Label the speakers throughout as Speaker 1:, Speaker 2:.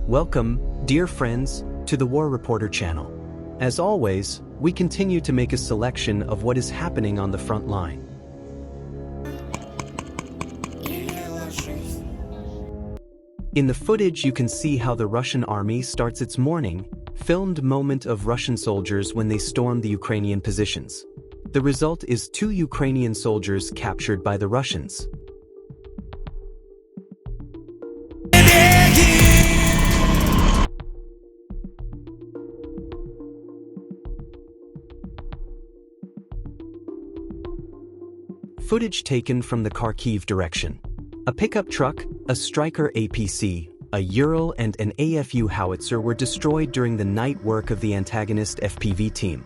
Speaker 1: Welcome, dear friends, to the War Reporter channel. As always, we continue to make a selection of what is happening on the front line. In the footage you can see how the Russian army starts its morning, filmed moment of Russian soldiers when they storm the Ukrainian positions. The result is 2 Ukrainian soldiers captured by the Russians. Footage taken from the Kharkiv direction. A pickup truck, a Stryker APC, a Ural and an AFU howitzer were destroyed during the night work of the antagonist FPV team.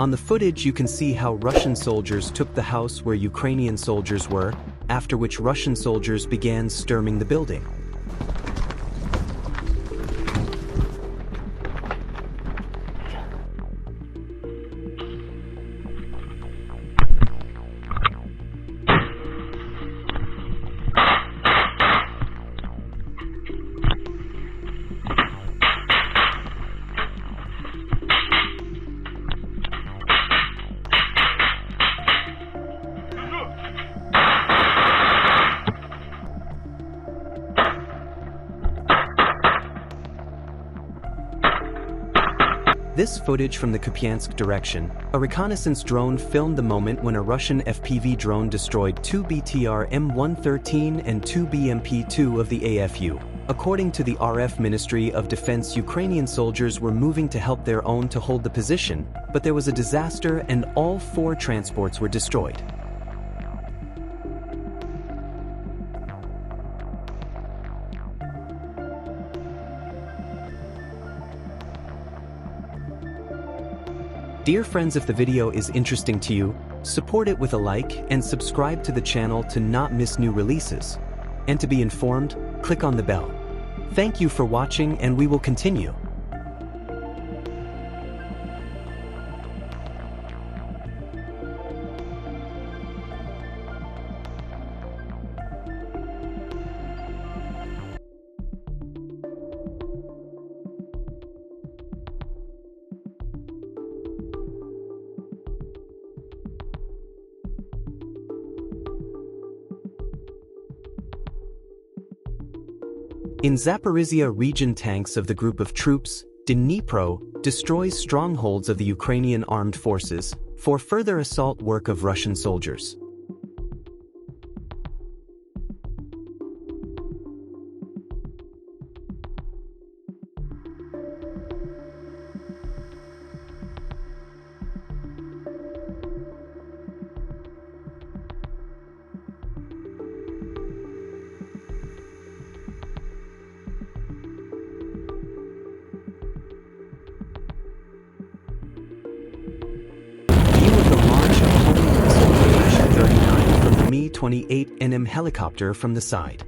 Speaker 1: On the footage you can see how Russian soldiers took the house where Ukrainian soldiers were, after which Russian soldiers began storming the building. This footage from the Kupyansk direction, a reconnaissance drone filmed the moment when a Russian FPV drone destroyed 2 BTR M113 and 2 BMP-2 of the AFU. According to the RF Ministry of Defense, Ukrainian soldiers were moving to help their own to hold the position, but there was a disaster and all 4 transports were destroyed. Dear friends, if the video is interesting to you, support it with a like and subscribe to the channel to not miss new releases. And to be informed, click on the bell. Thank you for watching and we will continue. In Zaporizhia region, tanks of the group of troops, Dnipro, destroys strongholds of the Ukrainian armed forces for further assault work of Russian soldiers. Mi-28 NM helicopter from the side.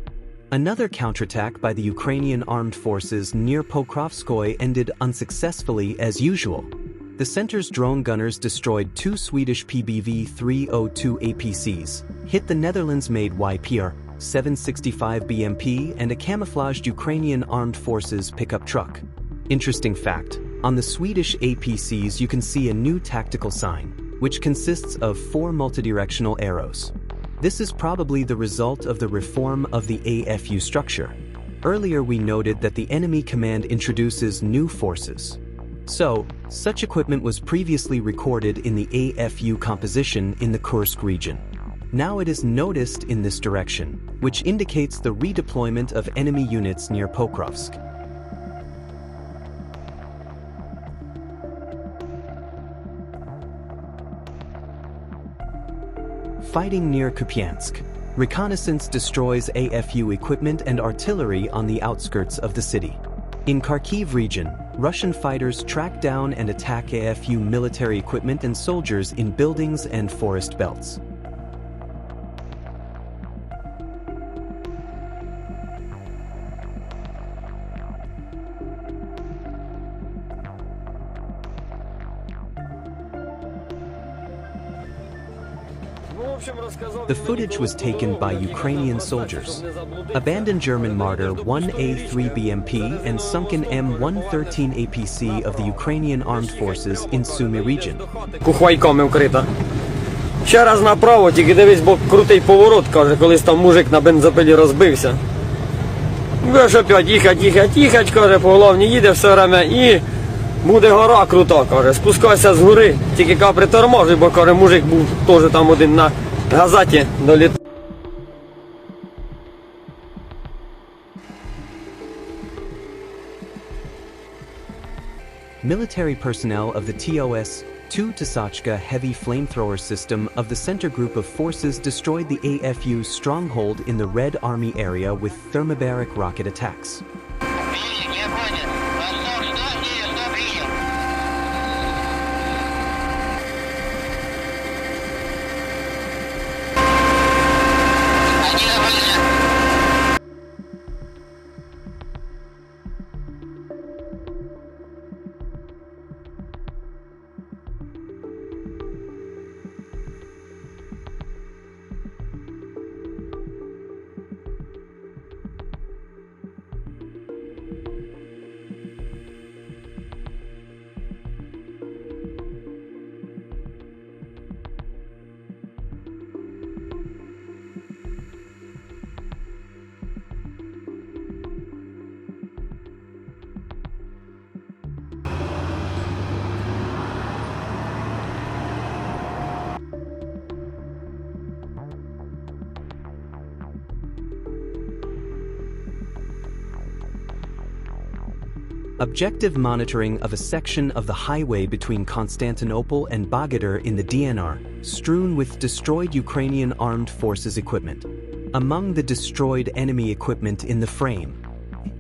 Speaker 1: Another counterattack by the Ukrainian armed forces near Pokrovskoye ended unsuccessfully as usual. The center's drone gunners destroyed 2 Swedish PBV-302 APCs, hit the Netherlands-made YPR 765 BMP and a camouflaged Ukrainian armed forces pickup truck. Interesting fact, on the Swedish APCs you can see a new tactical sign, which consists of 4 multidirectional arrows. This is probably the result of the reform of the AFU structure. Earlier we noted that the enemy command introduces new forces. So, such equipment was previously recorded in the AFU composition in the Kursk region. Now it is noticed in this direction, which indicates the redeployment of enemy units near Pokrovsk. Fighting near Kupyansk. Reconnaissance destroys AFU equipment and artillery on the outskirts of the city. In Kharkiv region, Russian fighters track down and attack AFU military equipment and soldiers in buildings and forest belts. The footage was taken by Ukrainian soldiers. Abandoned German Marder 1A3 BMP and sunken M113 APC of the Ukrainian Armed Forces in Sumy region.
Speaker 2: Кухвайками вкрита. Ще раз направо, тільки дивись, бо крутий поворот, каже, колись там мужик на бензопилі розбився. Будеш опять їхать, каже, по головні їде все время і буде гора крута, каже, спускайся з гори, тільки притормажуй, бо, каже, мужик був теж там один на газаті доліт.
Speaker 1: Military personnel of the TOS-2 Tisachka heavy flamethrower system of the Center Group of Forces destroyed the AFU's stronghold in the Red Army area with thermobaric rocket attacks. Objective monitoring of a section of the highway between Constantinople and Bogodar in the DNR, strewn with destroyed Ukrainian armed forces equipment. Among the destroyed enemy equipment in the frame,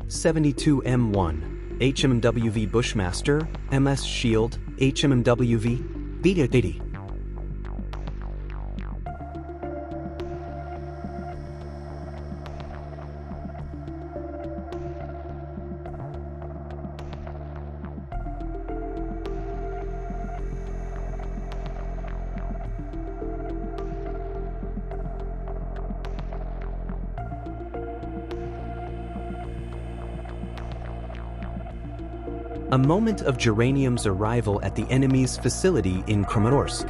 Speaker 1: 72M1, HMWV Bushmaster, MS Shield, HMWV, Vita Didi. A moment of geranium's arrival at the enemy's facility in Kramatorsk.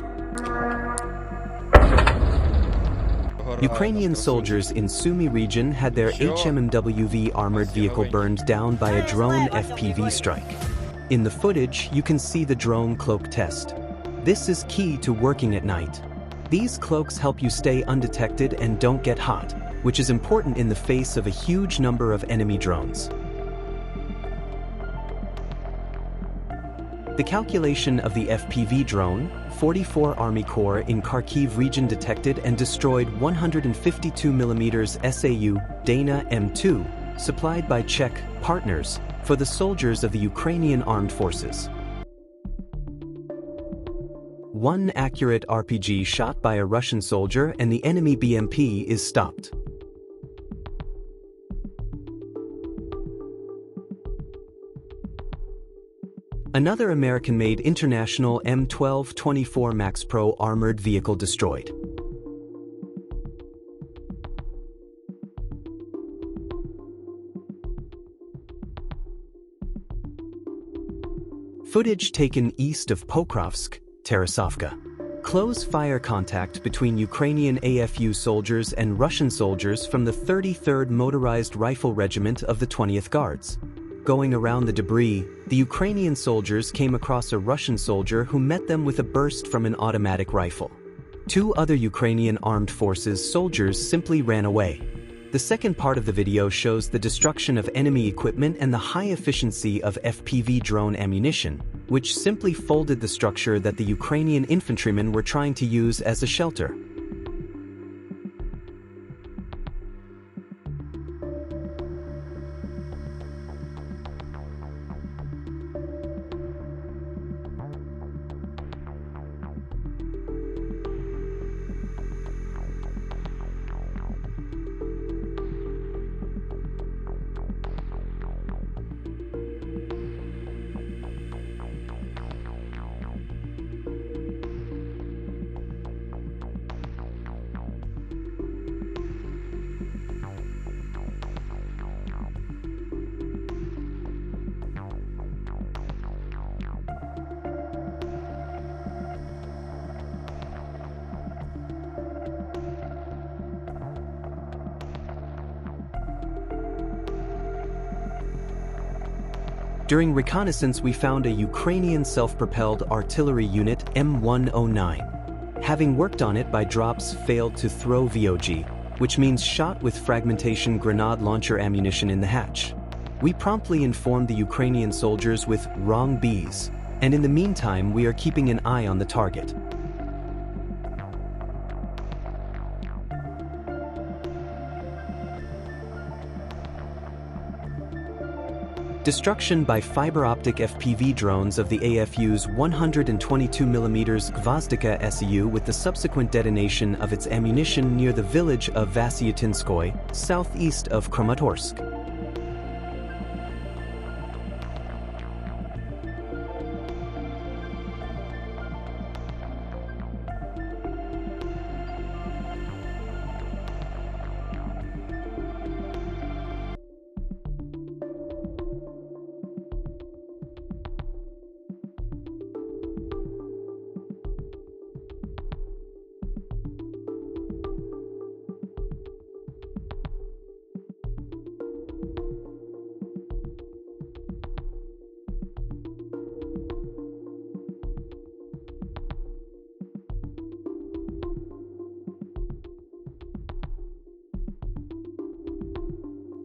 Speaker 1: Ukrainian soldiers in Sumy region had their HMWV armored vehicle burned down by a drone FPV strike. In the footage, you can see the drone cloak test. This is key to working at night. These cloaks help you stay undetected and don't get hot, which is important in the face of a huge number of enemy drones. The calculation of the FPV drone, 44 Army Corps in Kharkiv region detected and destroyed 152mm SAU Dana M2, supplied by Czech partners, for the soldiers of the Ukrainian armed forces. One accurate RPG shot by a Russian soldier and the enemy BMP is stopped. Another American-made International M12-24 Max Pro armored vehicle destroyed. Footage taken east of Pokrovsk, Tarasovka. Close fire contact between Ukrainian AFU soldiers and Russian soldiers from the 33rd Motorized Rifle Regiment of the 20th Guards. Going around the debris, the Ukrainian soldiers came across a Russian soldier who met them with a burst from an automatic rifle. Two other Ukrainian armed forces soldiers simply ran away. The second part of the video shows the destruction of enemy equipment and the high efficiency of FPV drone ammunition, which simply folded the structure that the Ukrainian infantrymen were trying to use as a shelter. During reconnaissance we found a Ukrainian self-propelled artillery unit M109. Having worked on it by drops failed to throw VOG, which means shot with fragmentation grenade launcher ammunition in the hatch. We promptly informed the Ukrainian soldiers with wrong Bs, and in the meantime we are keeping an eye on the target. Destruction by fiber-optic FPV drones of the AFU's 122mm Gvozdika SEU with the subsequent detonation of its ammunition near the village of Vasyutinskoye, southeast of Kramatorsk.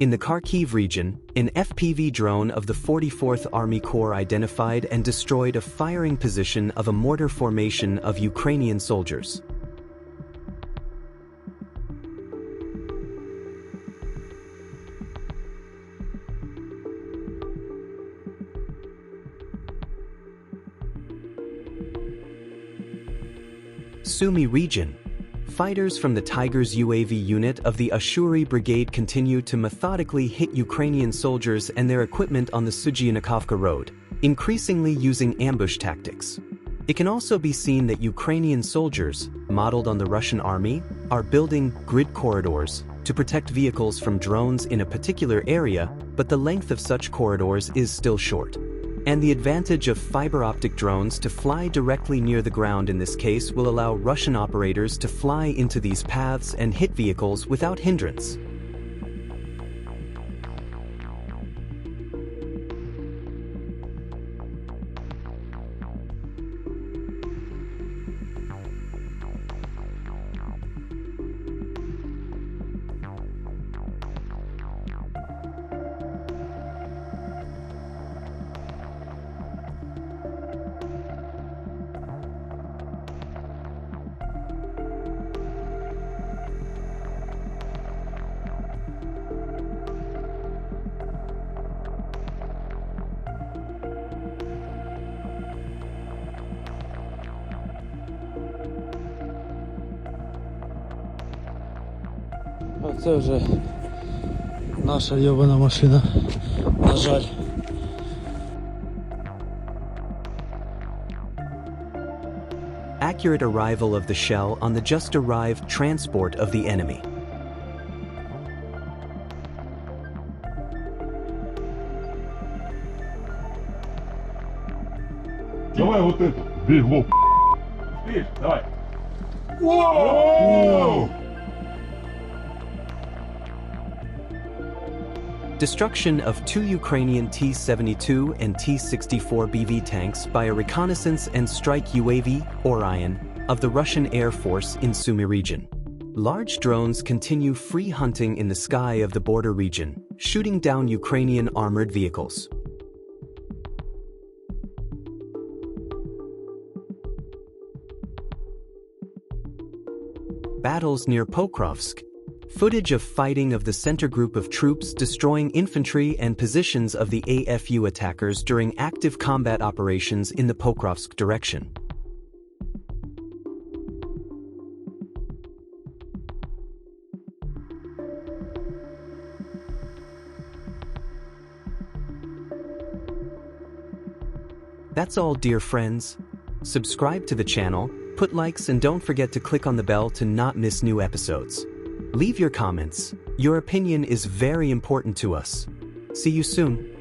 Speaker 1: In the Kharkiv region, an FPV drone of the 44th Army Corps identified and destroyed a firing position of a mortar formation of Ukrainian soldiers. Sumy region. Fighters from the Tigers UAV unit of the Ashuri Brigade continue to methodically hit Ukrainian soldiers and their equipment on the Sugyianikovka road, increasingly using ambush tactics. It can also be seen that Ukrainian soldiers, modeled on the Russian army, are building grid corridors to protect vehicles from drones in a particular area, but the length of such corridors is still short. And the advantage of fiber-optic drones to fly directly near the ground in this case will allow Russian operators to fly into these paths and hit vehicles without hindrance.
Speaker 3: Оце вже наша йобана машина, на жаль.
Speaker 1: Accurate arrival of the shell on the just arrived transport of the enemy.
Speaker 4: Давай вот это, бей в лоб. Видишь, давай. Воу!
Speaker 1: Destruction of 2 Ukrainian T-72 and T-64 BV tanks by a reconnaissance and strike UAV, Orion, of the Russian Air Force in Sumy region. Large drones continue free hunting in the sky of the border region, shooting down Ukrainian armored vehicles. Battles near Pokrovsk. Footage of fighting of the center group of troops destroying infantry and positions of the AFU attackers during active combat operations in the Pokrovsk direction. That's all, dear friends. Subscribe to the channel, put likes, and don't forget to click on the bell to not miss new episodes. Leave your comments. Your opinion is very important to us. See you soon.